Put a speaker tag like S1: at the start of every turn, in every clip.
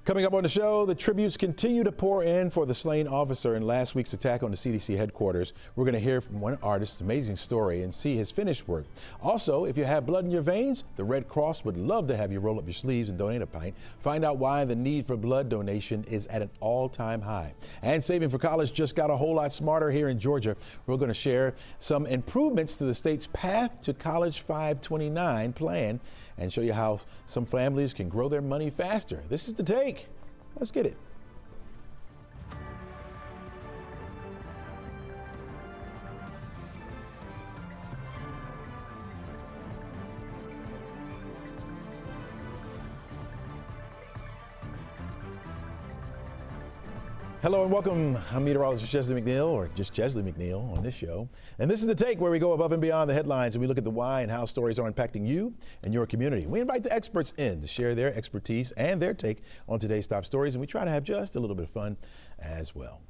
S1: Coming up on the show, the tributes continue to pour in for the slain officer in last week's attack on the CDC headquarters. We're going to hear from one artist's amazing story and see his finished work. Also, if you have blood in your veins, the Red Cross would love to have you roll up your sleeves and donate a pint. Find out why the need for blood donation is at an all-time high. And Saving for College just got a whole lot smarter here in Georgia. We're going to share some improvements to the state's Path to College 529 plan and show you how some families can grow their money faster. This is The Take. Let's get it. Hello and welcome. I'm meteorologist Chesley McNeil, or just Chesley McNeil on this show. And this is The Take, where we go above and beyond the headlines and we look at the why and how stories are impacting you and your community. We invite the experts in to share their expertise and their take on today's top stories, and we try to have just a little bit of fun as well.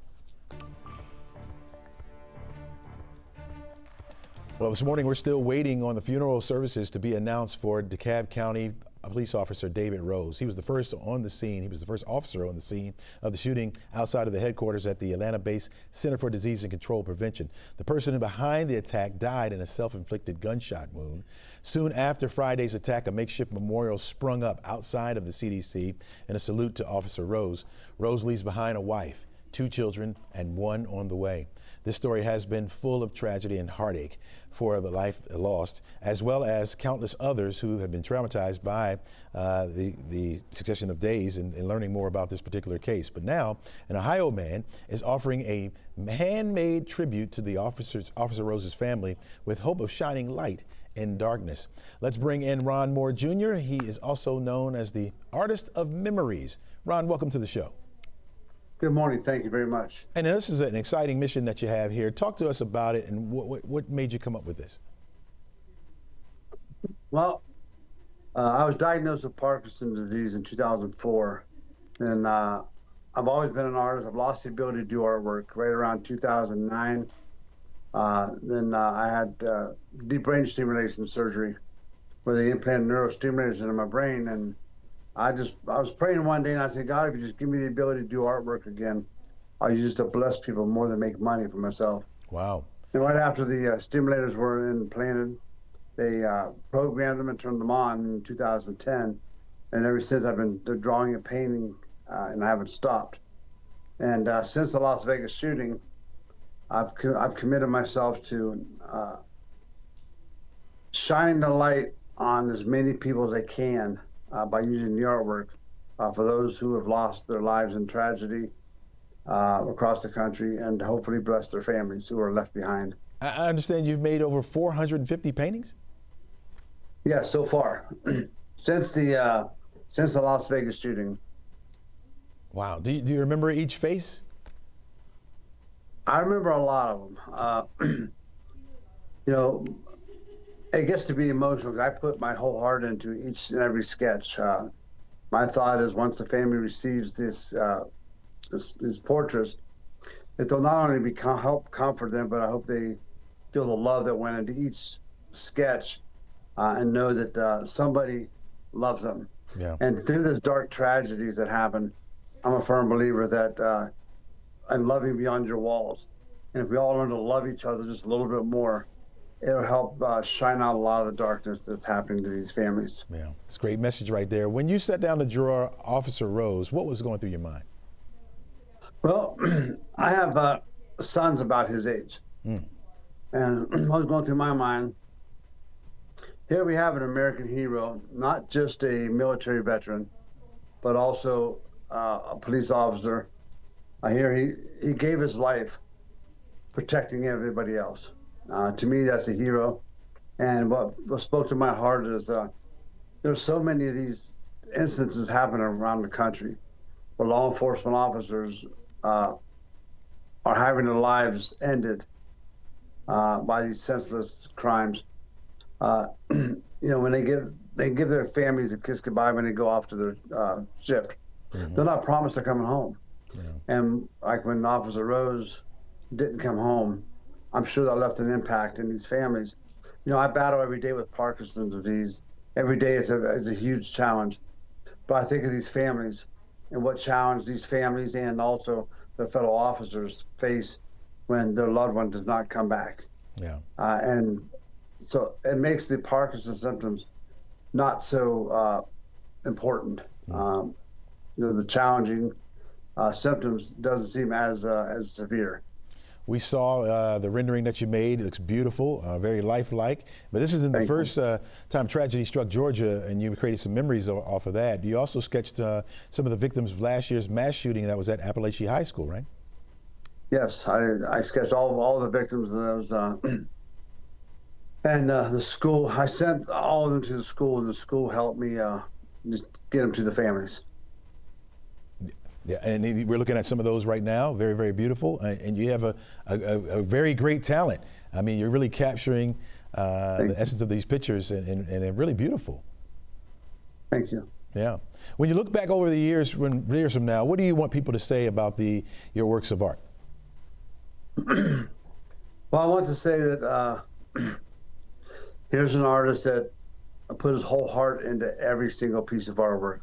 S1: Well, this morning we're still waiting on the funeral services to be announced for DeKalb County Police Officer David Rose. He was the first on the scene. He was the first officer on the scene of the shooting outside of the headquarters at the Atlanta-based Center for Disease and Control Prevention. The person behind the attack died in a self-inflicted gunshot wound. Soon after Friday's attack, a makeshift memorial sprung up outside of the CDC in a salute to Officer Rose. Rose leaves behind a wife, 2 children, and 1 on the way. This story has been full of tragedy and heartache for the life lost, as well as countless others who have been traumatized by the succession of days in learning more about this particular case. But now, an Ohio man is offering a handmade tribute to the Officer Rose's family with hope of shining light in darkness. Let's bring in Ron Moore Jr. He is also known as the Artist of Memories. Ron, welcome to the show.
S2: Good morning. Thank you very much.
S1: And this is an exciting mission that you have here. Talk to us about it and what made you come up with this?
S2: Well, I was diagnosed with Parkinson's disease in 2004. And I've always been an artist. I've lost the ability to do artwork right around 2009. Then I had deep brain stimulation surgery where they implanted neurostimulators into my brain. And I was praying one day and I said, God, if you just give me the ability to do artwork again, I'll use it to bless people more than make money for myself.
S1: Wow. And
S2: right after the stimulators were implanted, they programmed them and turned them on in 2010. And ever since I've been drawing and painting and I haven't stopped. And since the Las Vegas shooting, I've committed myself to shining the light on as many people as I can by using the artwork for those who have lost their lives in tragedy across the country, and hopefully bless their families who are left behind.
S1: I understand you've made over 450 paintings?
S2: Yeah, so far. Since the Las Vegas shooting.
S1: Wow. Do you remember each face?
S2: I remember a lot of them. You know, it gets to be emotional because I put my whole heart into each and every sketch. My thought is once the family receives these portraits, that they'll not only help comfort them, but I hope they feel the love that went into each sketch and know that somebody loves them.
S1: Yeah.
S2: And through the dark tragedies that happen, I'm a firm believer that and loving beyond your walls. And if we all learn to love each other just a little bit more, it'll help shine out a lot of the darkness that's happening to these families.
S1: Yeah, it's a great message right there. When you sat down to draw Officer Rose, what was going through your mind?
S2: Well, I have sons about his age. And I was going through my mind, here we have an American hero, not just a military veteran, but also a police officer. Here he gave his life protecting everybody else. To me, that's a hero. And what spoke to my heart is there's so many of these instances happening around the country where law enforcement officers are having their lives ended by these senseless crimes. You know, when they give their families a kiss goodbye when they go off to their shift, they're not promised they're coming home. Yeah. And like when Officer Rose didn't come home, I'm sure that left an impact in these families. You know, I battle every day with Parkinson's disease. Every day is a huge challenge. But I think of these families and what challenge these families and also their fellow officers face when their loved one does not come back.
S1: Yeah.
S2: And so it makes the Parkinson's symptoms not so important. The challenging symptoms doesn't seem as severe.
S1: We saw the rendering that you made. It looks beautiful, very lifelike. But this isn't the first time tragedy struck Georgia, and you created some memories off of that. You also sketched some of the victims of last year's mass shooting that was at Appalachian High School, right?
S2: Yes, I sketched all the victims of those. And the school, I sent all of them to the school, and the school helped me just get them to the families.
S1: Yeah, and we're looking at some of those right now. Very, very beautiful. And you have a very great talent. I mean, you're really capturing the essence of these pictures, and they're really beautiful.
S2: Thank you.
S1: Yeah. When you look back over the years from now, what do you want people to say about your works of art?
S2: Well, I want to say that here's an artist that put his whole heart into every single piece of artwork.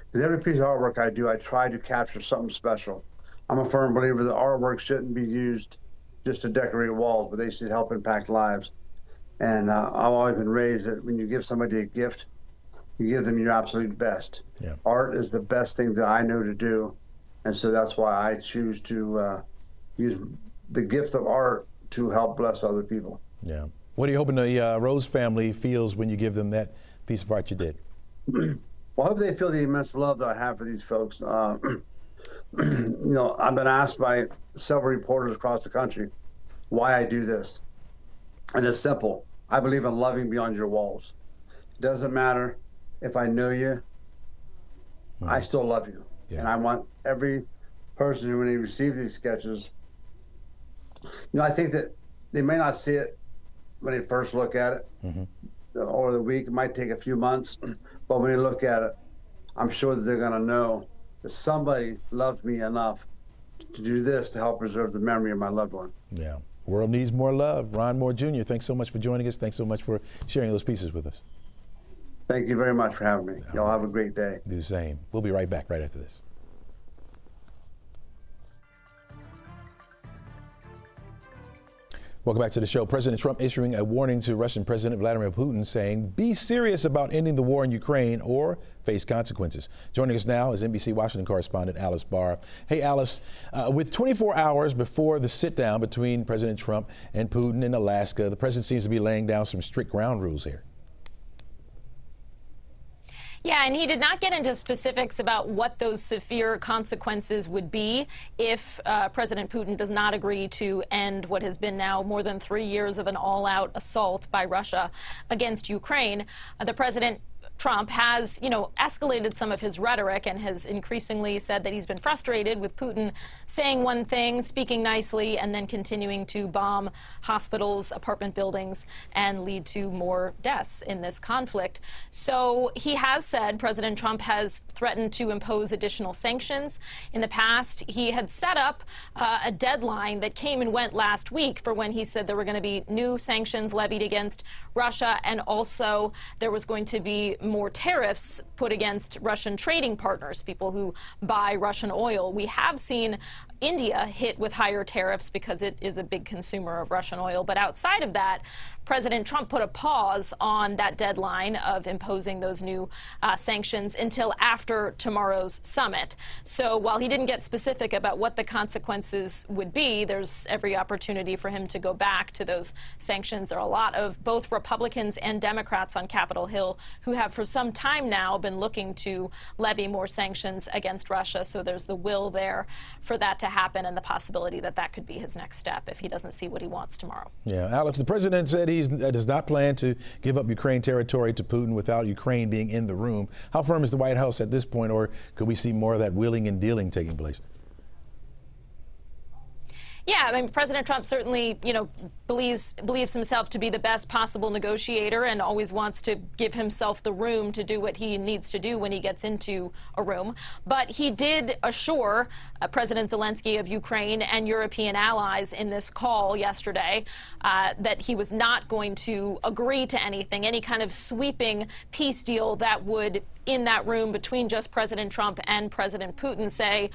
S2: Because every piece of artwork I do, I try to capture something special. I'm a firm believer that artwork shouldn't be used just to decorate walls, but they should help impact lives. And I've always been raised that when you give somebody a gift, you give them your absolute best.
S1: Yeah.
S2: Art is the best thing that I know to do. And so that's why I choose to use the gift of art to help bless other people.
S1: Yeah. What are you hoping the Rose family feels when you give them that piece of art you did?
S2: Well, I hope they feel the immense love that I have for these folks. You know, I've been asked by several reporters across the country why I do this. And it's simple. I believe in loving beyond your walls. It doesn't matter if I know you, I still love you. Yeah. And I want every person who, when they receive these sketches, you know, I think that they may not see it when they first look at it. Over the week, it might take a few months, but when they look at it, I'm sure that they're going to know that somebody loved me enough to do this to help preserve the memory of my loved one.
S1: Yeah. World needs more love. Ron Moore Jr., thanks so much for joining us. Thanks so much for sharing those pieces with us.
S2: Thank you very much for having me. Y'all have a great day.
S1: Do the same. We'll be right back right after this. Welcome back to the show. President Trump issuing a warning to Russian President Vladimir Putin, saying, be serious about ending the war in Ukraine or face consequences. Joining us now is NBC Washington correspondent Alice Barr. Hey, Alice, with 24 hours before the sit-down between President Trump and Putin in Alaska, the president seems to be laying down some strict ground rules here.
S3: Yeah, and he did not get into specifics about what those severe consequences would be if President Putin does not agree to end what has been now more than 3 years of an all-out assault by Russia against Ukraine. The president Trump has, escalated some of his rhetoric and has increasingly said that he's been frustrated with Putin saying one thing, speaking nicely, and then continuing to bomb hospitals, apartment buildings, and lead to more deaths in this conflict. So he has said, President Trump has threatened to impose additional sanctions. In the past, he had set up a deadline that came and went last week for when he said there were going to be new sanctions levied against Russia, and also there was going to be more tariffs put against Russian trading partners, people who buy Russian oil. We have seen India hit with higher tariffs because it is a big consumer of Russian oil. But outside of that, President Trump put a pause on that deadline of imposing those new sanctions until after tomorrow's summit. So while he didn't get specific about what the consequences would be, there's every opportunity for him to go back to those sanctions. There are a lot of both Republicans and Democrats on Capitol Hill who have for some time now been looking to levy more sanctions against Russia. So there's the will there for that to happen, and the possibility that that could be his next step if he doesn't see what he wants tomorrow.
S1: Yeah, Alex, the president said he does not plan to give up Ukraine territory to Putin without Ukraine being in the room. How firm is the White House at this point, or could we see more of that wheeling and dealing taking place?
S3: Yeah, I mean, President Trump certainly, believes himself to be the best possible negotiator and always wants to give himself the room to do what he needs to do when he gets into a room. But he did assure President Zelensky of Ukraine and European allies in this call yesterday that he was not going to agree to anything, any kind of sweeping peace deal that would, in that room between just President Trump and President Putin, say,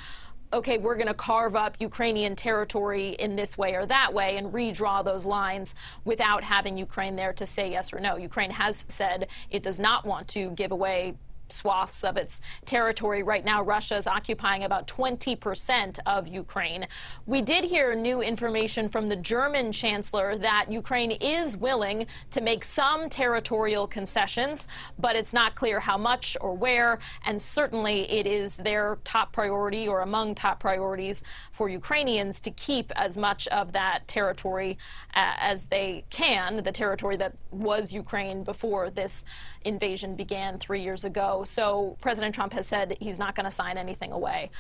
S3: okay, we're going to carve up Ukrainian territory in this way or that way and redraw those lines without having Ukraine there to say yes or no. Ukraine has said it does not want to give away swaths of its territory. Right now, Russia is occupying about 20% of Ukraine. We did hear new information from the German chancellor that Ukraine is willing to make some territorial concessions, but it's not clear how much or where, and certainly it is their top priority or among top priorities for Ukrainians to keep as much of that territory as they can, the territory that was Ukraine before this invasion began 3 years ago. So President Trump has said he's not going to sign anything away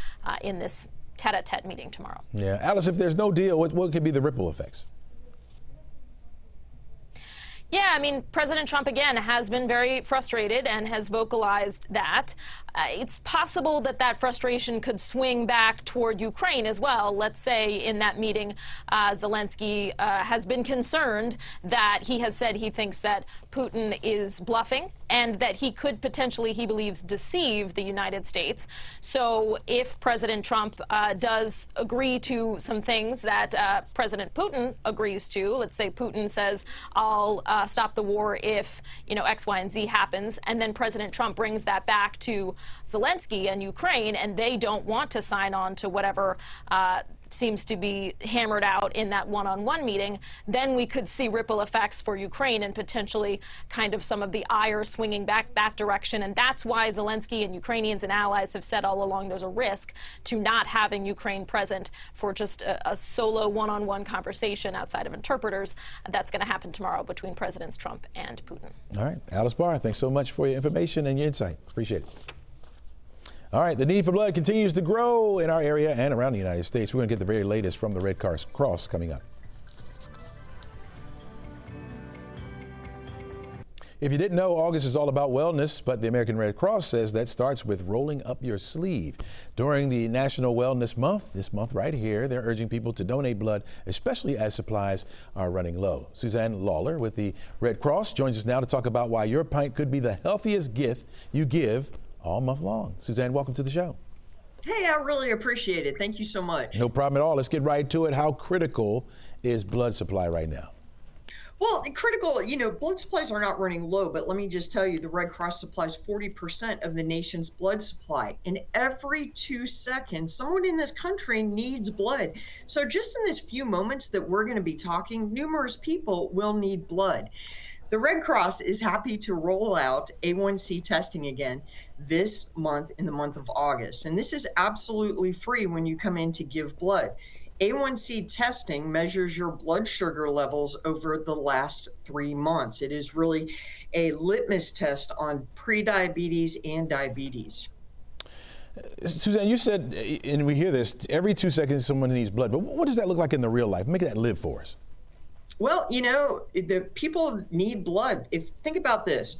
S3: in this tete-a-tete meeting tomorrow.
S1: Yeah. Alice, if there's no deal, what could be the ripple effects?
S3: Yeah, I mean, President Trump, again, has been very frustrated and has vocalized that. It's possible that that frustration could swing back toward Ukraine as well. Let's say in that meeting, Zelensky has been concerned that he has said he thinks that Putin is bluffing and that he could potentially, he believes, deceive the United States. So if President Trump does agree to some things that President Putin agrees to, let's say Putin says, I'll stop the war if, X, Y, and Z happens, and then President Trump brings that back to Zelensky and Ukraine, and they don't want to sign on to whatever seems to be hammered out in that one-on-one meeting, then we could see ripple effects for Ukraine and potentially kind of some of the ire swinging back that direction. And that's why Zelensky and Ukrainians and allies have said all along there's a risk to not having Ukraine present for just a solo one-on-one conversation outside of interpreters. That's going to happen tomorrow between Presidents Trump and Putin.
S1: All right. Alice Barr, thanks so much for your information and your insight. Appreciate it. All right, the need for blood continues to grow in our area and around the United States. We're going to get the very latest from the Red Cross coming up. If you didn't know, August is all about wellness, but the American Red Cross says that starts with rolling up your sleeve. During the National Wellness Month, this month right here, they're urging people to donate blood, especially as supplies are running low. Suzanne Lawler with the Red Cross joins us now to talk about why your pint could be the healthiest gift you give all month long. Suzanne, welcome to the show.
S4: Hey, I really appreciate it. Thank you so much.
S1: No problem at all. Let's get right to it. How critical is blood supply right now?
S4: Well, critical, blood supplies are not running low, but let me just tell you, the Red Cross supplies 40% of the nation's blood supply. And every 2 seconds, someone in this country needs blood. So just in this few moments that we're going to be talking, numerous people will need blood. The Red Cross is happy to roll out A1C testing again this month in the month of August. And this is absolutely free when you come in to give blood. A1C testing measures your blood sugar levels over the last 3 months. It is really a litmus test on prediabetes and diabetes.
S1: Suzanne, you said, and we hear this, every 2 seconds someone needs blood, but what does that look like in the real life? Make that live for us.
S4: Well, the people need blood. Think about this.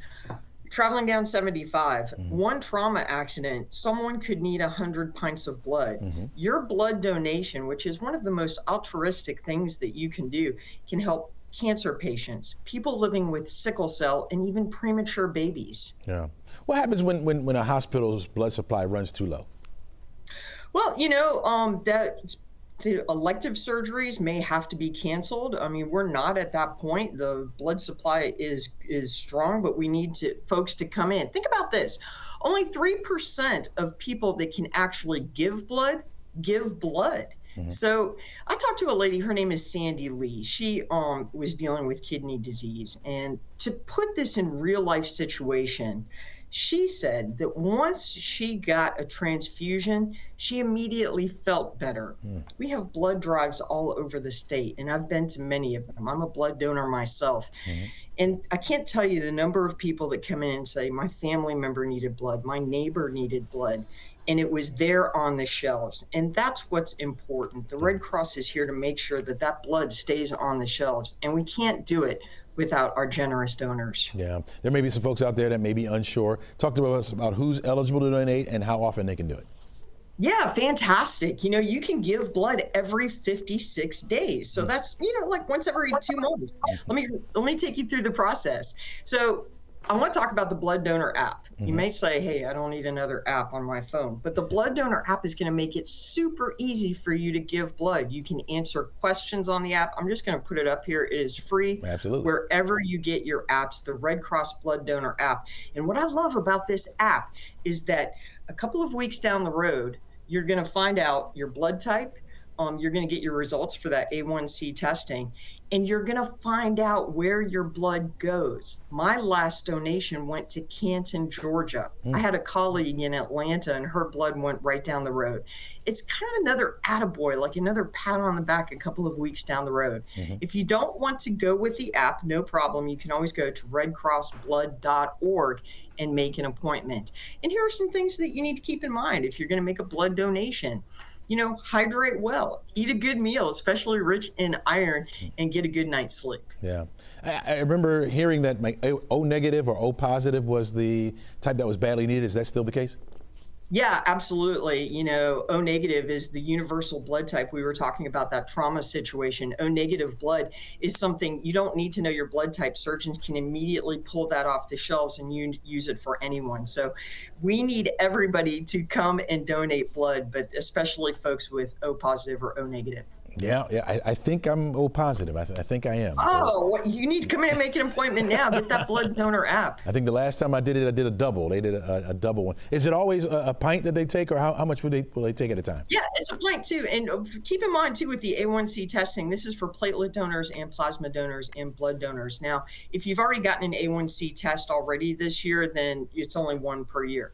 S4: Traveling down 75, one trauma accident, someone could need 100 pints of blood. Your blood donation, which is one of the most altruistic things that you can do, can help cancer patients, people living with sickle cell, and even premature babies.
S1: Yeah. What happens when a hospital's blood supply runs too low?
S4: Well, the elective surgeries may have to be canceled. I mean, we're not at that point. The blood supply is strong, but we need folks to come in. Think about this. Only 3% of people that can actually give blood give blood. So I talked to a lady, her name is Sandy Lee. She was dealing with kidney disease. And to put this in real life situation, she said that once she got a transfusion, she immediately felt better. We have blood drives all over the state, and I've been to many of them. I'm a blood donor myself. And I can't tell you the number of people that come in and say, my family member needed blood, my neighbor needed blood. and it was there on the shelves. And that's what's important. The Red Cross is here to make sure that that blood stays on the shelves, and we can't do it without our generous donors.
S1: Yeah, there may be some folks out there that may be unsure. Talk to us about who's eligible to donate and how often they can do it.
S4: Yeah, fantastic. You can give blood every 56 days. So that's, like once every 2 months. Let me take you through the process. So I want to talk about the blood donor app. You may say, hey, I don't need another app on my phone, but the blood donor app is going to make it super easy for you to give blood. You can answer questions on the app. I'm just going to put it up here. It is free.
S1: Absolutely.
S4: Wherever you get your apps, the Red Cross blood donor app. And what I love about this app is that a couple of weeks down the road, you're going to find out your blood type. You're going to get your results for that A1C testing, and you're going to find out where your blood goes. My last donation went to Canton, Georgia. I had a colleague in Atlanta, and her blood went right down the road. It's kind of another attaboy, like another pat on the back a couple of weeks down the road. If you don't want to go with the app, no problem. You can always go to redcrossblood.org and make an appointment. And here are some things that you need to keep in mind if you're going to make a blood donation. Hydrate well, eat a good meal, especially rich in iron, and get a good night's sleep.
S1: Yeah. I remember hearing that O negative or O positive was the type that was badly needed. Is that still the case?
S4: Yeah, absolutely. O negative is the universal blood type. We were talking about that trauma situation. O negative blood is something you don't need to know your blood type. Surgeons can immediately pull that off the shelves and use it for anyone. So we need everybody to come and donate blood, but especially folks with O positive or O negative.
S1: Yeah. I think I'm O positive. I think I am.
S4: Oh, well, you need to come in and make an appointment now. Get that blood donor app.
S1: I think the last time I did it, I did a double. They did a double one. Is it always a pint that they take, or how much will they take at a time?
S4: Yeah, it's a pint too. And keep in mind too, with the A1C testing, this is for platelet donors and plasma donors and blood donors. Now, if you've already gotten an A1C test already this year, then it's only one per year.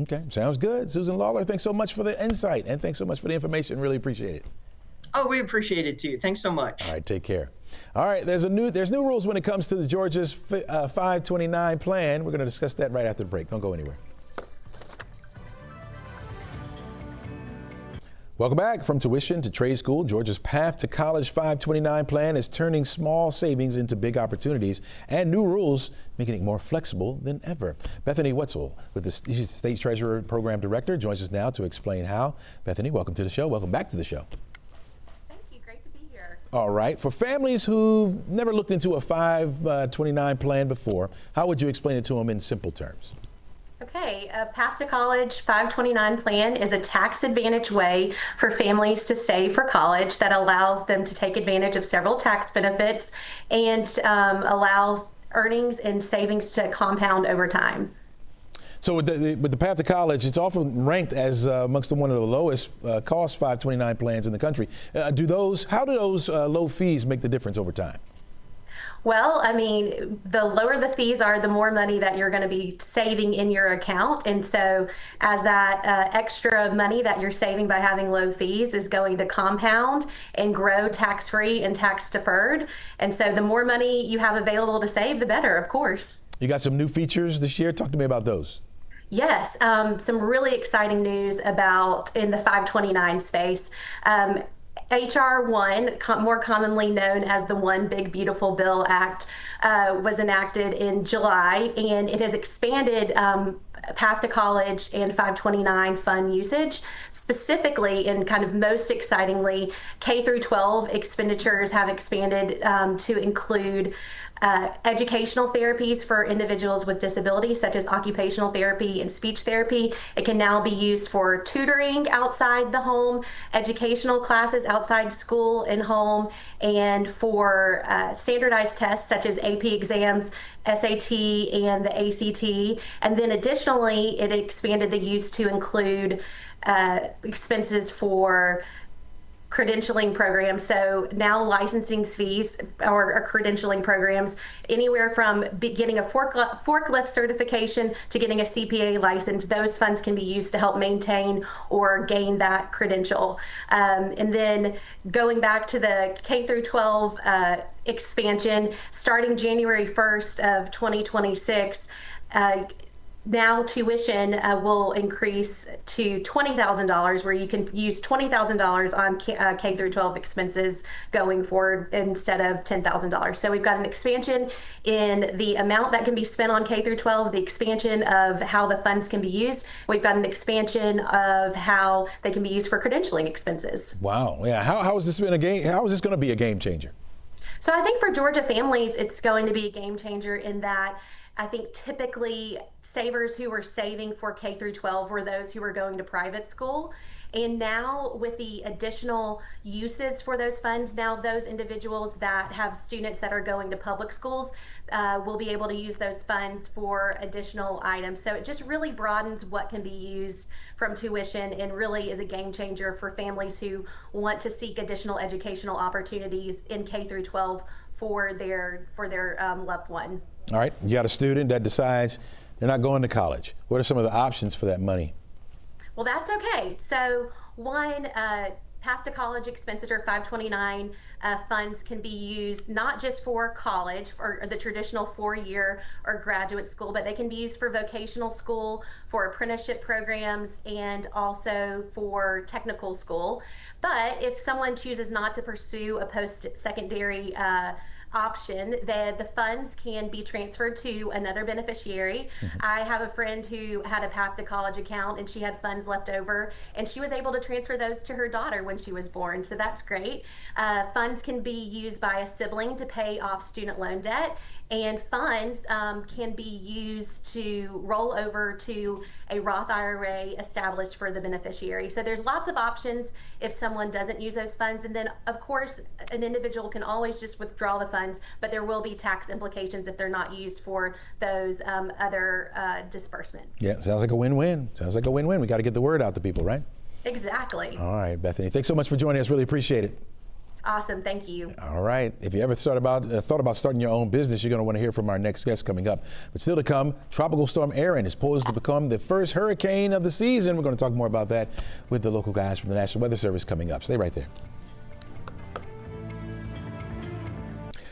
S1: Okay, sounds good. Susan Lawler, thanks so much for the insight, and thanks so much for the information. Really appreciate it.
S4: Oh, we appreciate it too. Thanks so much.
S1: All right, take care. All right, there's new rules when it comes to the Georgia's 529 plan. We're going to discuss that right after the break. Don't go anywhere. Welcome back. From tuition to trade school, Georgia's Path to College 529 plan is turning small savings into big opportunities, and new rules making it more flexible than ever. Bethany Wetzel, with the State Treasurer Program Director, joins us now to explain how. Bethany, welcome to the show. Welcome back to the show. All right. For families who've never looked into a 529 plan before, how would you explain it to them in simple terms?
S5: Okay, a Path to College 529 plan is a tax advantage way for families to save for college that allows them to take advantage of several tax benefits and allows earnings and savings to compound over time.
S1: So with the Path to College, it's often ranked as amongst one of the lowest cost 529 plans in the country. How do those low fees make the difference over time?
S5: Well, I mean, the lower the fees are, the more money that you're going to be saving in your account. And so as that extra money that you're saving by having low fees is going to compound and grow tax-free and tax-deferred. And so the more money you have available to save, the better, of course. You
S1: got some new features this year. Talk to me about those.
S5: Yes, some really exciting news about in the 529 space. HR 1, more commonly known as the One Big Beautiful Bill Act, was enacted in July, and it has expanded Path to College and 529 fund usage. Specifically, and kind of most excitingly, K through 12 expenditures have expanded to include educational therapies for individuals with disabilities, such as occupational therapy and speech therapy. It can now be used for tutoring outside the home, educational classes outside school and home, and for standardized tests such as AP exams, SAT, and the ACT. And then additionally, it expanded the use to include expenses for credentialing programs. So now licensing fees or credentialing programs, anywhere from getting a forklift certification to getting a CPA license, those funds can be used to help maintain or gain that credential. And then going back to the K through 12 expansion, starting January 1st of 2026, now tuition will increase to $20,000, where you can use $20,000 on K through 12 expenses going forward instead of $10,000. So we've got an expansion in the amount that can be spent on K through 12, the expansion of how the funds can be used. We've got an expansion of how they can be used for credentialing expenses.
S1: Wow. Yeah. How is this been a game? How is this going to be a game changer?
S5: So I think for Georgia families, it's going to be a game changer in that I think typically savers who were saving for K through 12 were those who were going to private school. And now with the additional uses for those funds, now those individuals that have students that are going to public schools will be able to use those funds for additional items. So it just really broadens what can be used from tuition and really is a game changer for families who want to seek additional educational opportunities in K through 12 for their loved one.
S1: All right. You got a student that decides they're not going to college. What are some of the options for that money?
S5: Well, that's okay. So one, Path to College expenses or 529 funds can be used not just for college or the traditional 4-year or graduate school, but they can be used for vocational school, for apprenticeship programs, and also for technical school. But if someone chooses not to pursue a post-secondary option, the funds can be transferred to another beneficiary. I have a friend who had a Path to College account and she had funds left over and she was able to transfer those to her daughter when she was born. So that's great. Funds can be used by a sibling to pay off student loan debt, and funds can be used to roll over to a Roth IRA established for the beneficiary. So there's lots of options if someone doesn't use those funds. And then of course, an individual can always just withdraw the funds, but there will be tax implications if they're not used for those other disbursements.
S1: Yeah, sounds like a win-win. Sounds like a win-win. We got to get the word out to people, right?
S5: Exactly.
S1: All right, Bethany. Thanks so much for joining us. Really appreciate it.
S5: Awesome. Thank you.
S1: All right. If you ever thought about starting your own business, you're going to want to hear from our next guest coming up. But still to come, Tropical Storm Erin is poised to become the first hurricane of the season. We're going to talk more about that with the local guys from the National Weather Service coming up. Stay right there.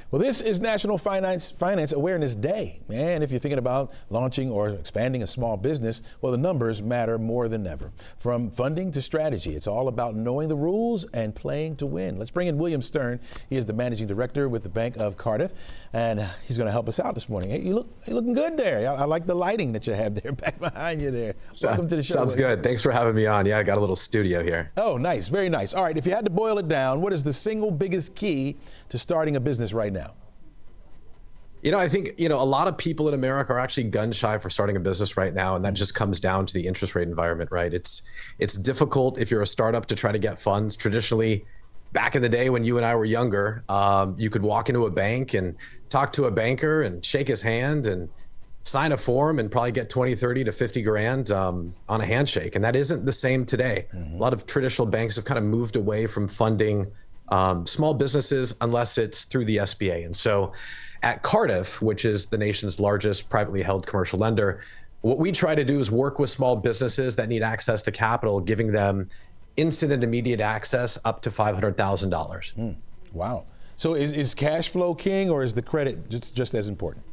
S1: Well, this is National Finance Awareness Day. And if you're thinking about launching or expanding a small business, well, the numbers matter more than ever. From funding to strategy, it's all about knowing the rules and playing to win. Let's bring in William Stern. He is the managing director with the Bank of Cardiff, and he's going to help us out this morning. Hey, you're looking good there. I like the lighting that you have there back behind you there. Welcome to the show.
S6: Sounds good. Thanks for having me on. Yeah, I got a little studio here.
S1: Oh, nice. Very nice. All right. If you had to boil it down, what is the single biggest key to starting a business right now?
S6: I think, a lot of people in America are actually gun shy for starting a business right now. And that just comes down to the interest rate environment, right? It's difficult if you're a startup to try to get funds. Traditionally, back in the day when you and I were younger, you could walk into a bank and talk to a banker and shake his hand and sign a form and probably get 20, 30 to 50 grand on a handshake. And that isn't the same today. A lot of traditional banks have kind of moved away from funding small businesses unless it's through the SBA. And so at Cardiff, which is the nation's largest privately held commercial lender, what we try to do is work with small businesses that need access to capital, giving them instant and immediate access up to $500,000.
S1: Wow. So is cash flow king, or is the credit just as important?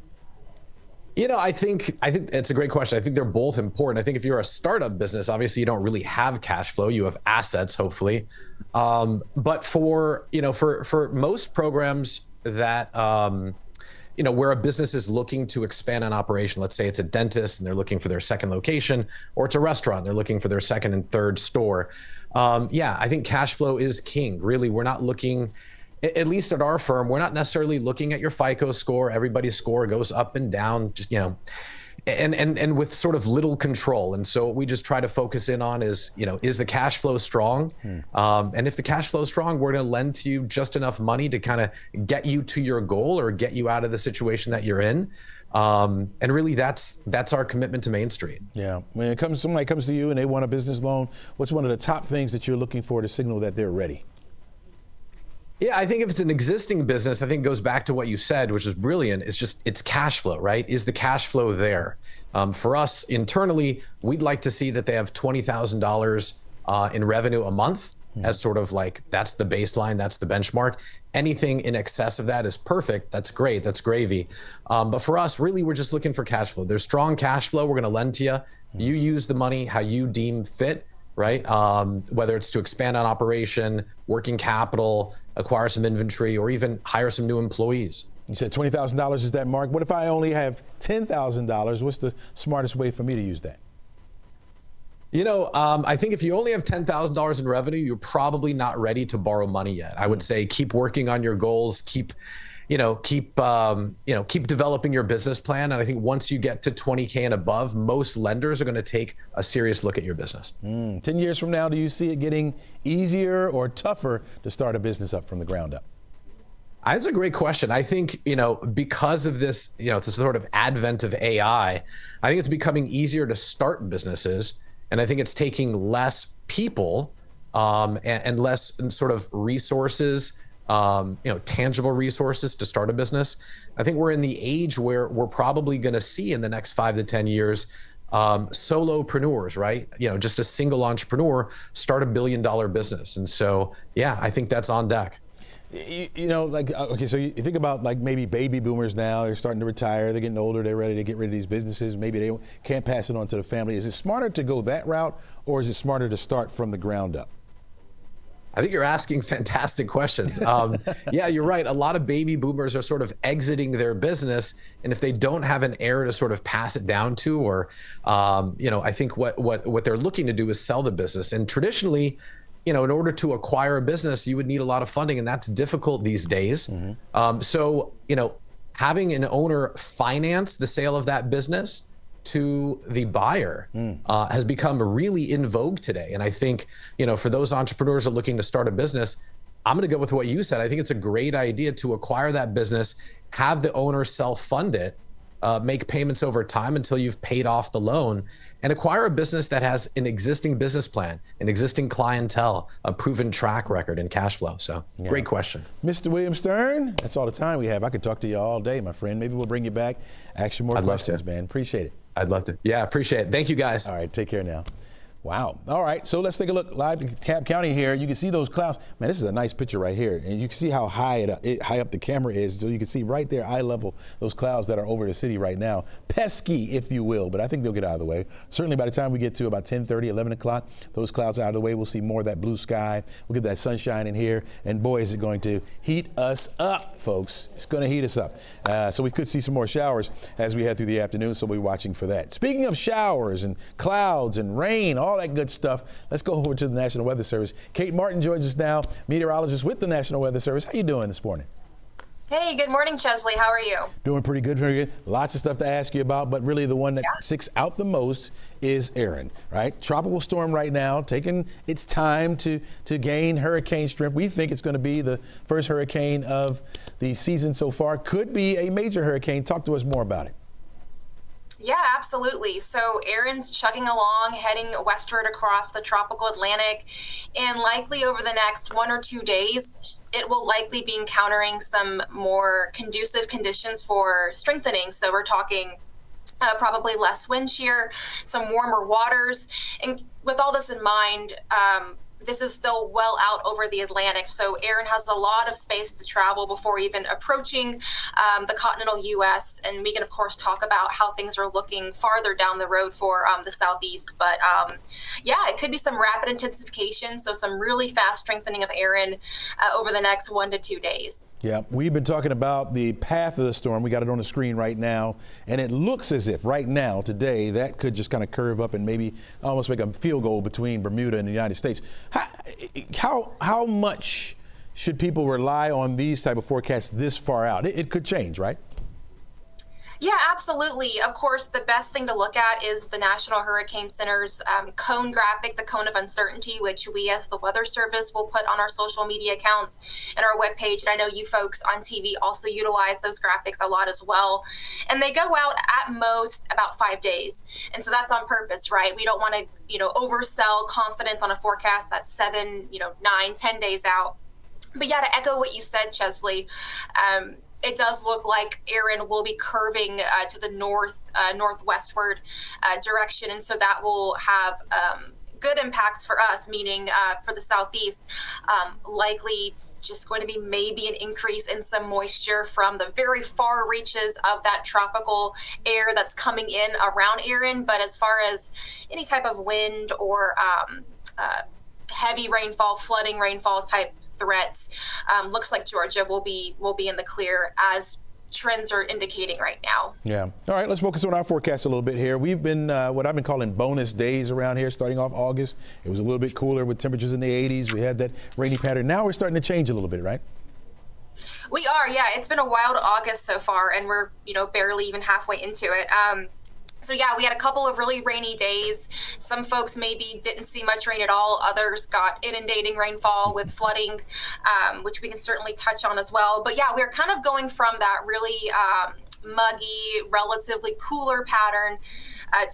S6: I think it's a great question. I think they're both important. I think if you're a startup business, obviously you don't really have cash flow. You have assets, hopefully. But for most programs that, where a business is looking to expand an operation, let's say it's a dentist and they're looking for their second location, or it's a restaurant, they're looking for their second and third store. I think cash flow is king. Really, we're not looking, at least at our firm, we're not necessarily looking at your FICO score. Everybody's score goes up and down, just, and with sort of little control. And so what we just try to focus in on is the cash flow strong? And if the cash flow is strong, we're going to lend to you just enough money to kind of get you to your goal or get you out of the situation that you're in. And really that's our commitment to Main Street. Yeah.
S1: When somebody comes to you and they want a business loan, what's one of the top things that you're looking for to signal that they're ready?
S6: Yeah, I think if it's an existing business, I think it goes back to what you said, which is brilliant. It's cash flow, right? Is the cash flow there? For us internally, we'd like to see that they have $20,000 in revenue a month. as sort of like, that's the baseline, that's the benchmark. Anything in excess of that is perfect. That's great. That's gravy. But for us, really, we're just looking for cash flow. There's strong cash flow. We're going to lend to you. You use the money how you deem fit, right? Whether it's to expand on operation, working capital, acquire some inventory, or even hire some new employees.
S1: You said $20,000 is that mark. What if I only have $10,000? What's the smartest way for me to use that?
S6: I think if you only have $10,000 in revenue, you're probably not ready to borrow money yet. I would say keep working on your goals, keep developing your business plan. And I think once you get to 20K and above, most lenders are going to take a serious look at your business. 10
S1: years from now, do you see it getting easier or tougher to start a business up from the ground up?
S6: That's a great question. I think, because of this, this sort of advent of AI, I think it's becoming easier to start businesses. And I think it's taking less people and less sort of resources, tangible resources to start a business. I think we're in the age where we're probably going to see in the next 5 to 10 years, solopreneurs, right? Just a single entrepreneur start $1 billion business. And so, yeah, I think that's on deck.
S1: Okay, so you think about like maybe baby boomers now, they're starting to retire, they're getting older, they're ready to get rid of these businesses. Maybe they can't pass it on to the family. Is it smarter to go that route, or is it smarter to start from the ground up?
S6: I think you're asking fantastic questions. Yeah, you're right. A lot of baby boomers are sort of exiting their business. And if they don't have an heir to sort of pass it down to, or, I think what they're looking to do is sell the business. And traditionally, in order to acquire a business, you would need a lot of funding, and that's difficult these days. So, having an owner finance the sale of that business to the buyer has become really in vogue today. And I think, for those entrepreneurs that are looking to start a business, I'm going to go with what you said. I think it's a great idea to acquire that business, have the owner self-fund it, make payments over time until you've paid off the loan, and acquire a business that has an existing business plan, an existing clientele, a proven track record and cash flow. So Great question.
S1: Mr. William Stern, that's all the time we have. I could talk to you all day, my friend. Maybe we'll bring you back, ask you more questions, man. Appreciate it.
S6: I'd love to. Yeah, appreciate it. Thank you, guys.
S1: All right, take care now. Wow. All right, so let's take a look live to DeKalb County here. You can see those clouds. Man, this is a nice picture right here. And you can see how high up the camera is. So you can see right there, eye level, those clouds that are over the city right now. Pesky, if you will, but I think they'll get out of the way. Certainly by the time we get to about 10:30, 11 o'clock, those clouds are out of the way. We'll see more of that blue sky. We'll get that sunshine in here. And boy, is it going to heat us up, folks. It's going to heat us up. So we could see some more showers as we head through the afternoon, so we'll be watching for that. Speaking of showers and clouds and rain, all that good stuff, let's go over to the National Weather Service. Kate Martin joins us now, meteorologist with the National Weather Service. How you doing this morning?
S7: Hey, good morning, Chesley. How are you?
S1: Doing pretty good, very good. Lots of stuff to ask you about, but really the one that sticks out the most is Erin, right? Tropical storm right now, taking its time to gain hurricane strength. We think it's going to be the first hurricane of the season so far. Could be a major hurricane. Talk to us more about it.
S7: Yeah, absolutely. So Erin's chugging along, heading westward across the tropical Atlantic, and likely over the next 1 or 2 days, it will likely be encountering some more conducive conditions for strengthening. So we're talking probably less wind shear, some warmer waters. And with all this in mind, this is still well out over the Atlantic, so Erin has a lot of space to travel before even approaching the continental U.S. And we can, of course, talk about how things are looking farther down the road for the southeast. But yeah, it could be some rapid intensification, so some really fast strengthening of Erin over the next 1 to 2 days. Yeah,
S1: we've been talking about the path of the storm. We got it on the screen right now, and it looks as if right now, today, that could just kind of curve up and maybe almost make a field goal between Bermuda and the United States. How much should people rely on these type of forecasts this far out? It could change, right?
S7: Yeah, absolutely. Of course, the best thing to look at is the National Hurricane Center's cone graphic, the cone of uncertainty, which we as the Weather Service will put on our social media accounts and our webpage. And I know you folks on TV also utilize those graphics a lot as well. And they go out at most about 5 days. And so that's on purpose, right? We don't want to, oversell confidence on a forecast that's 7, 9, 10 days out. But yeah, to echo what you said, Chesley, it does look like Erin will be curving to the northwestward direction, and so that will have good impacts for us, meaning for the Southeast, likely just going to be maybe an increase in some moisture from the very far reaches of that tropical air that's coming in around Aaron. But as far as any type of wind or heavy rainfall, flooding rainfall type threats, looks like Georgia will be in the clear, as trends are indicating right now.
S1: Yeah. All right, let's focus on our forecast a little bit here. We've been what I've been calling bonus days around here, starting off August. It was a little bit cooler with temperatures in the 80s. We had that rainy pattern. Now we're starting to change a little bit, right?
S7: We are, yeah. It's been a wild August so far, and we're, barely even halfway into it. So yeah, we had a couple of really rainy days. Some folks maybe didn't see much rain at all. Others got inundating rainfall with flooding, which we can certainly touch on as well. But yeah, we're kind of going from that really muggy, relatively cooler pattern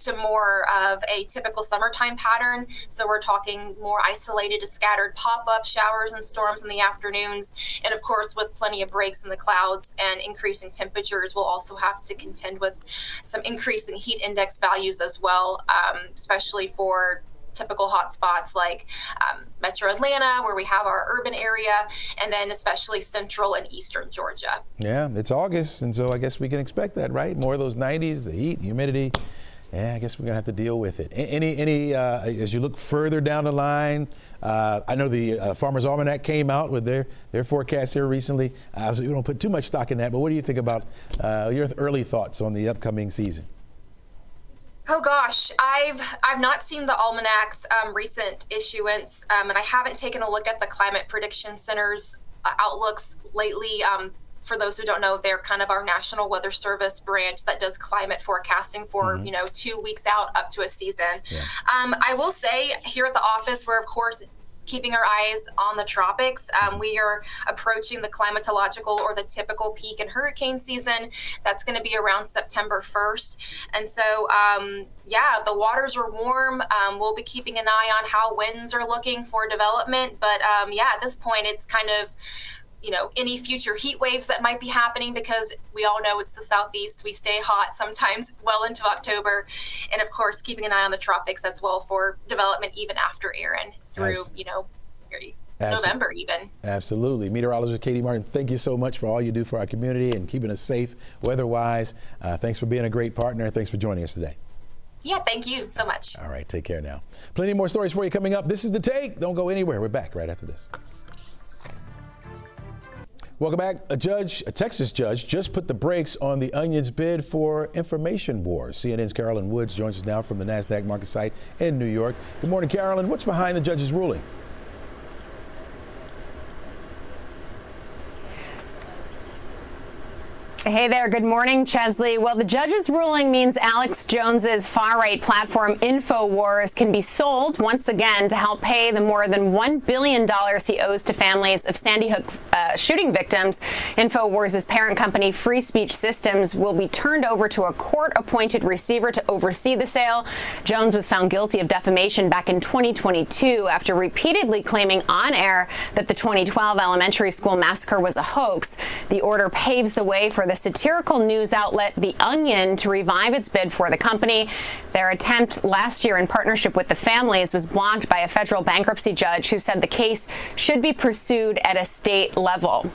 S7: to more of a typical summertime pattern. So we're talking more isolated to scattered pop-up showers and storms in the afternoons. And of course, with plenty of breaks in the clouds and increasing temperatures, we'll also have to contend with some increasing heat index values as well, especially for typical hotspots like Metro Atlanta, where we have our urban area, and then especially central and eastern Georgia.
S1: Yeah, it's August, and so I guess we can expect that, right? More of those 90s, the heat, humidity. Yeah, I guess we're gonna have to deal with it. Any as you look further down the line, I know the Farmer's Almanac came out with their forecast here recently. So we don't put too much stock in that, but what do you think about your early thoughts on the upcoming season?
S7: Oh gosh, I've not seen the Almanac's recent issuance, and I haven't taken a look at the Climate Prediction Center's outlooks lately. For those who don't know, they're kind of our National Weather Service branch that does climate forecasting for 2 weeks out up to a season. Yeah. I will say here at the office, we're of course keeping our eyes on the tropics. We are approaching the climatological or the typical peak in hurricane season. That's going to be around September 1st. And so, the waters are warm. We'll be keeping an eye on how winds are looking for development. But at this point, it's kind of, any future heat waves that might be happening, because we all know it's the Southeast. We stay hot sometimes well into October. And of course, keeping an eye on the tropics as well for development even after Aaron through, November even.
S1: Absolutely. Meteorologist Katie Martin, thank you so much for all you do for our community and keeping us safe weather-wise. Thanks for being a great partner. Thanks for joining us today.
S7: Yeah, thank you so much.
S1: All right, take care now. Plenty more stories for you coming up. This is The Take. Don't go anywhere. We're back right after this. Welcome back. A Texas judge, just put the brakes on the Onion's bid for information wars. CNN's Carolyn Woods joins us now from the NASDAQ market site in New York. Good morning, Carolyn. What's behind the judge's ruling?
S8: Hey there. Good morning, Chesley. Well, the judge's ruling means Alex Jones's far-right platform InfoWars can be sold once again to help pay the more than $1 billion he owes to families of Sandy Hook shooting victims. InfoWars' parent company, Free Speech Systems, will be turned over to a court-appointed receiver to oversee the sale. Jones was found guilty of defamation back in 2022 after repeatedly claiming on air that the 2012 elementary school massacre was a hoax. The order paves the way for the satirical news outlet The Onion to revive its bid for the company. Their attempt last year in partnership with the families was blocked by a federal bankruptcy judge who said the case should be pursued at a state level.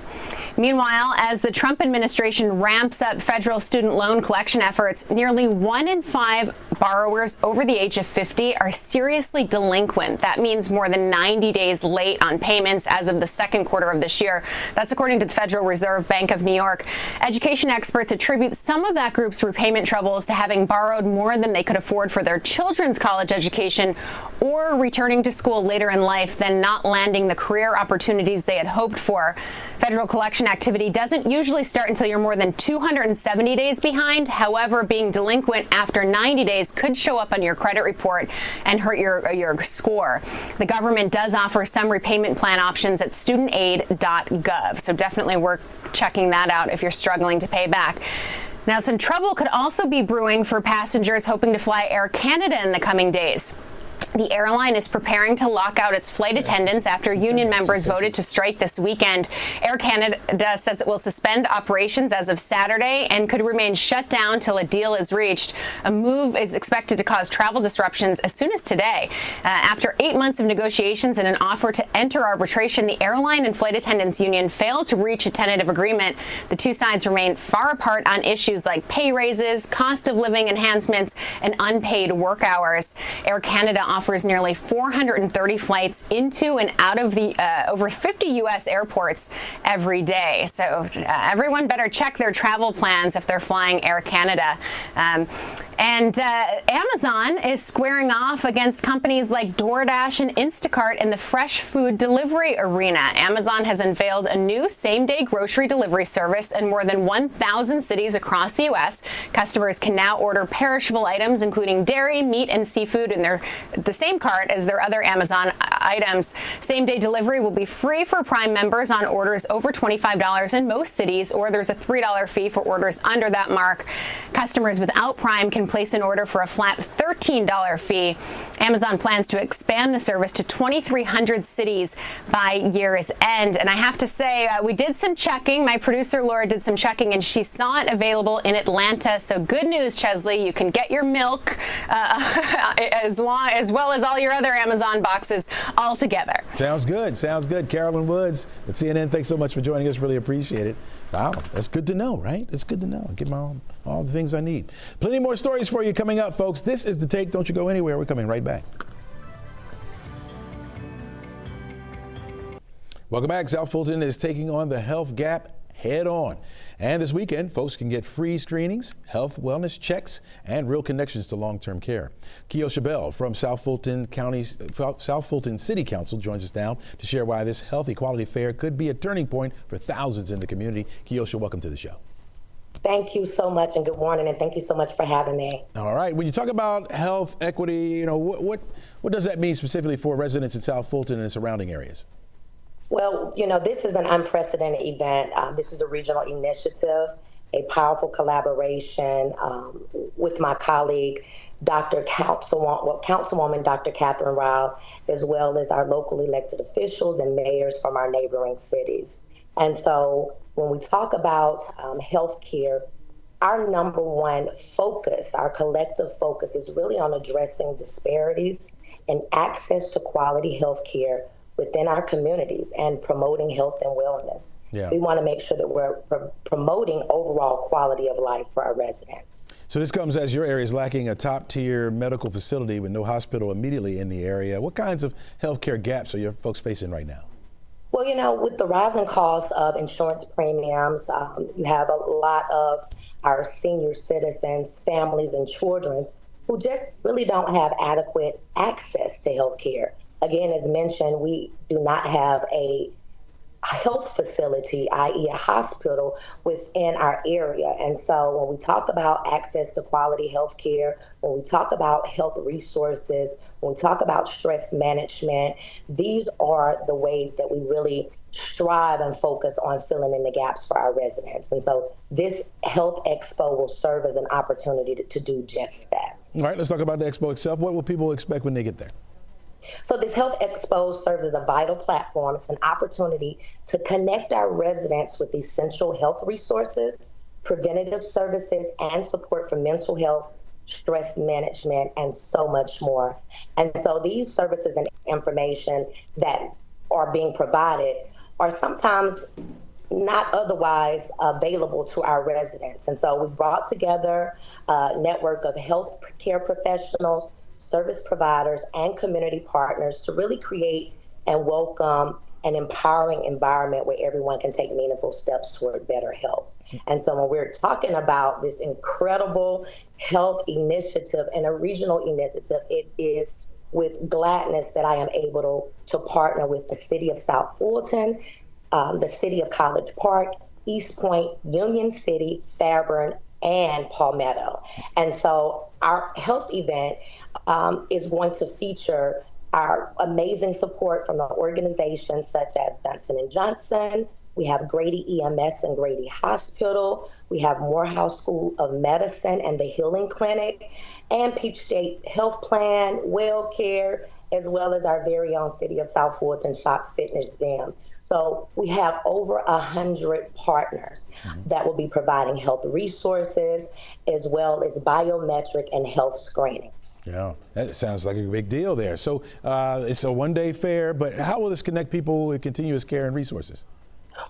S8: Meanwhile, as the Trump administration ramps up federal student loan collection efforts, nearly 1 in 5 borrowers over the age of 50 are seriously delinquent. That means more than 90 days late on payments as of the second quarter of this year. That's according to the Federal Reserve Bank of New York. Education experts attribute some of that group's repayment troubles to having borrowed more than they could afford for their children's college education or returning to school later in life than not landing the career opportunities they had hoped for. Federal collection activity doesn't usually start until you're more than 270 days behind. However, being delinquent after 90 days could show up on your credit report and hurt your score. The government does offer some repayment plan options at studentaid.gov, so definitely worth checking that out if you're struggling to pay back. Now, some trouble could also be brewing for passengers hoping to fly Air Canada in the coming days. The airline is preparing to lock out its flight attendants after union members voted to strike this weekend. Air Canada says it will suspend operations as of Saturday and could remain shut down till a deal is reached. A move is expected to cause travel disruptions as soon as today. After 8 months of negotiations and an offer to enter arbitration, the airline and flight attendants union failed to reach a tentative agreement. The two sides remain far apart on issues like pay raises, cost of living enhancements, and unpaid work hours. Air Canada offers nearly 430 flights into and out of the over 50 U.S. airports every day. So everyone better check their travel plans if they're flying Air Canada. And Amazon is squaring off against companies like DoorDash and Instacart in the fresh food delivery arena. Amazon has unveiled a new same-day grocery delivery service in more than 1,000 cities across the U.S. Customers can now order perishable items, including dairy, meat, and seafood, in the same cart as their other Amazon items. Same-day delivery will be free for Prime members on orders over $25 in most cities, or there's a $3 fee for orders under that mark. Customers without Prime can place an order for a flat $13 fee. Amazon plans to expand the service to 2,300 cities by year's end. And I have to say, we did some checking. My producer, Laura, did some checking, and she saw it available in Atlanta. So good news, Chesley. You can get your milk as well as all your other Amazon boxes all together.
S1: Sounds good. Sounds good. Carolyn Woods at CNN, thanks so much for joining us. Really appreciate it. Wow, that's good to know, right? It's good to know. Get all the things I need. Plenty more stories for you coming up, folks. This is The Take. Don't you go anywhere. We're coming right back. Welcome back. South Fulton is taking on the health gap head on. And this weekend, folks can get free screenings, health wellness checks, and real connections to long-term care. Keosha Bell from South Fulton City Council joins us now to share why this health equality fair could be a turning point for thousands in the community. Keosha, welcome to the show.
S9: Thank you so much, and good morning, and thank you so much for having me.
S1: All right. When you talk about health equity, what does that mean specifically for residents in South Fulton and surrounding areas?
S9: Well, this is an unprecedented event. This is a regional initiative, a powerful collaboration with my colleague, Councilwoman Dr. Catherine Rao, as well as our local elected officials and mayors from our neighboring cities. And so when we talk about health care, our number one focus, our collective focus, is really on addressing disparities and access to quality health care within our communities and promoting health and wellness. Yeah. We want to make sure that we're promoting overall quality of life for our residents.
S1: So this comes as your area is lacking a top-tier medical facility with no hospital immediately in the area. What kinds of healthcare gaps are your folks facing right now?
S9: Well, with the rising cost of insurance premiums, you have a lot of our senior citizens, families, and children who just really don't have adequate access to health care. Again, as mentioned, we do not have a health facility, i.e. a hospital, within our area. And so when we talk about access to quality health care, when we talk about health resources, when we talk about stress management, these are the ways that we really strive and focus on filling in the gaps for our residents. And so this Health Expo will serve as an opportunity to do just that.
S1: All right, let's talk about the expo itself. What will people expect when they get there?
S9: So this Health Expo serves as a vital platform. It's an opportunity to connect our residents with essential health resources, preventative services, and support for mental health, stress management, and so much more. And so these services and information that are being provided are sometimes not otherwise available to our residents. And so we've brought together a network of health care professionals, service providers, and community partners to really create and welcome an empowering environment where everyone can take meaningful steps toward better health. And so when we're talking about this incredible health initiative and a regional initiative, it is with gladness that I am able to partner with the City of South Fulton, the City of College Park, East Point, Union City, Fairburn, and Palmetto. And so our health event is going to feature our amazing support from the organizations such as Johnson & Johnson, We have Grady EMS and Grady Hospital. We have Morehouse School of Medicine and the Healing Clinic, and Peach State Health Plan, Well Care, as well as our very own City of South Fulton Shock Fitness Gym. So we have over 100 partners that will be providing health resources as well as biometric and health screenings.
S1: Yeah, that sounds like a big deal there. So it's a one-day fair, but how will this connect people with continuous care and resources?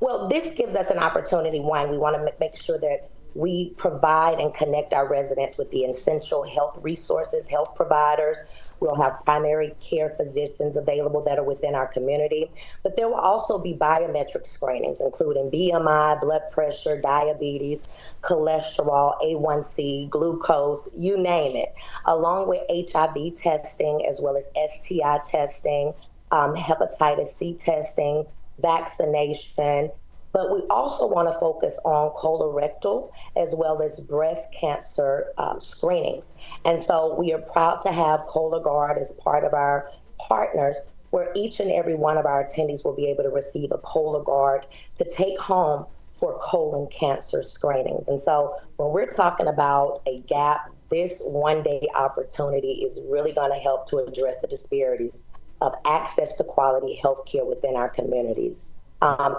S9: Well, this gives us an opportunity. One, we want to make sure that we provide and connect our residents with the essential health resources, health providers. We'll have primary care physicians available that are within our community. But there will also be biometric screenings, including BMI, blood pressure, diabetes, cholesterol, A1C, glucose, you name it, along with HIV testing, as well as STI testing, hepatitis C testing, vaccination, but we also want to focus on colorectal as well as breast cancer screenings. And so we are proud to have Cologuard as part of our partners, where each and every one of our attendees will be able to receive a Cologuard to take home for colon cancer screenings. And so when we're talking about a gap, this one-day opportunity is really going to help to address the disparities of access to quality health care within our communities.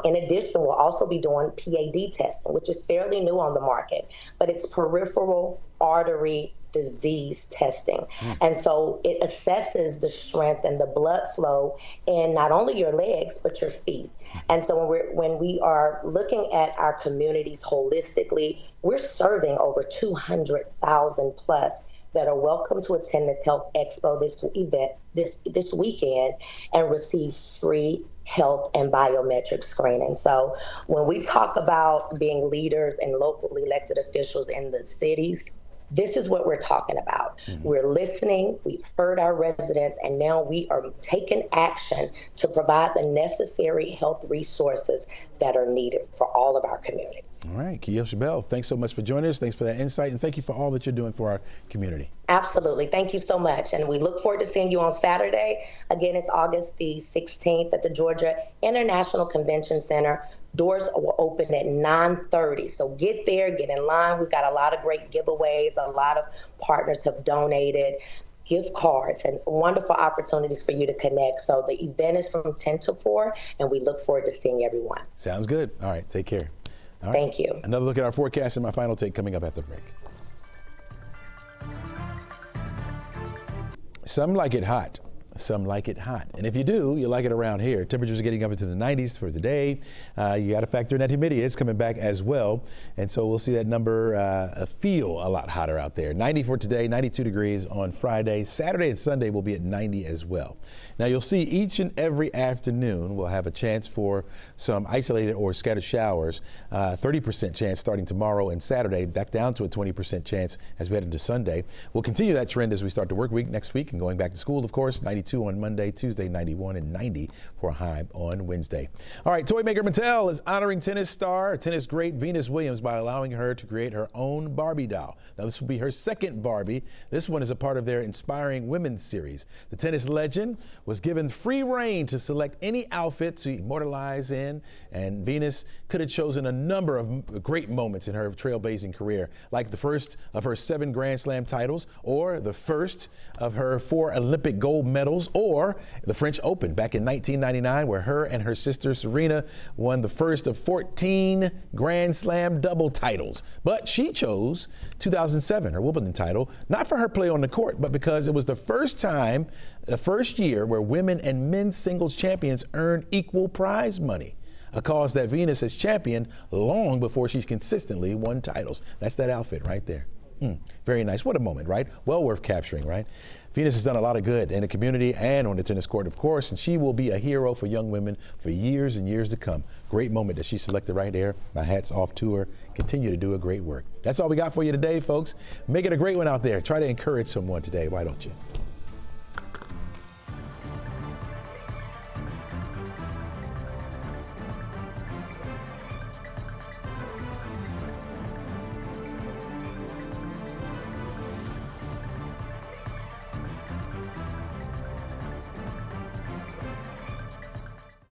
S9: In addition, we'll also be doing PAD testing, which is fairly new on the market, but it's peripheral artery disease testing. And so it assesses the strength and the blood flow in not only your legs, but your feet. And so when we are looking at our communities holistically, we're serving over 200,000 plus that are welcome to attend the Health Expo this weekend and receive free health and biometric screening. So when we talk about being leaders and locally elected officials in the cities, this is what we're talking about. We're listening, we've heard our residents, and now we are taking action to provide the necessary health resources that are needed for all of our communities.
S1: All right, Keisha Bell, thanks so much for joining us. Thanks for that insight, and thank you for all that you're doing for our community.
S9: Absolutely. Thank you so much. And we look forward to seeing you on Saturday. Again, it's August the 16th at the Georgia International Convention Center. Doors will open at 9:30. So get there, get in line. We've got a lot of great giveaways. A lot of partners have donated gift cards and wonderful opportunities for you to connect. So the event is from 10 to 4, and we look forward to seeing everyone.
S1: Sounds good. All right, take care. All right.
S9: Thank you.
S1: Another look at our forecast and my final take coming up after the break. Some like it hot. Some like it hot. And if you do, you like it around here. Temperatures are getting up into the 90s for today. You got to factor in that humidity. It's coming back as well. And so we'll see that number feel a lot hotter out there. 90 for today, 92 degrees on Friday. Saturday and Sunday will be at 90 as well. Now you'll see each and every afternoon we'll have a chance for some isolated or scattered showers. 30% chance starting tomorrow and Saturday, back down to a 20% chance as we head into Sunday. We'll continue that trend as we start the work week next week and going back to school, of course. 92 on Monday, Tuesday 91, and 90 for a high on Wednesday. All right, toy maker Mattel is honoring tennis star, tennis great Venus Williams by allowing her to create her own Barbie doll. Now this will be her second Barbie. This one is a part of their Inspiring Women series. The tennis legend was given free reign to select any outfit to immortalize in, and Venus could have chosen a number of great moments in her trailblazing career, like the first of her 7 Grand Slam titles, or the first of her 4 Olympic gold medals, or the French Open back in 1999, where her and her sister Serena won the first of 14 Grand Slam double titles. But she chose 2007, her Wimbledon title, not for her play on the court, but because it was the first year where women and men's singles champions earned equal prize money, a cause that Venus has championed long before she's consistently won titles. That's that outfit right there. Very nice. What a moment, right? Well worth capturing, right? Venus has done a lot of good in the community and on the tennis court, of course, and she will be a hero for young women for years and years to come. Great moment that she selected right there. My hat's off to her. Continue to do a great work. That's all we got for you today, folks. Make it a great one out there. Try to encourage someone today. Why don't you?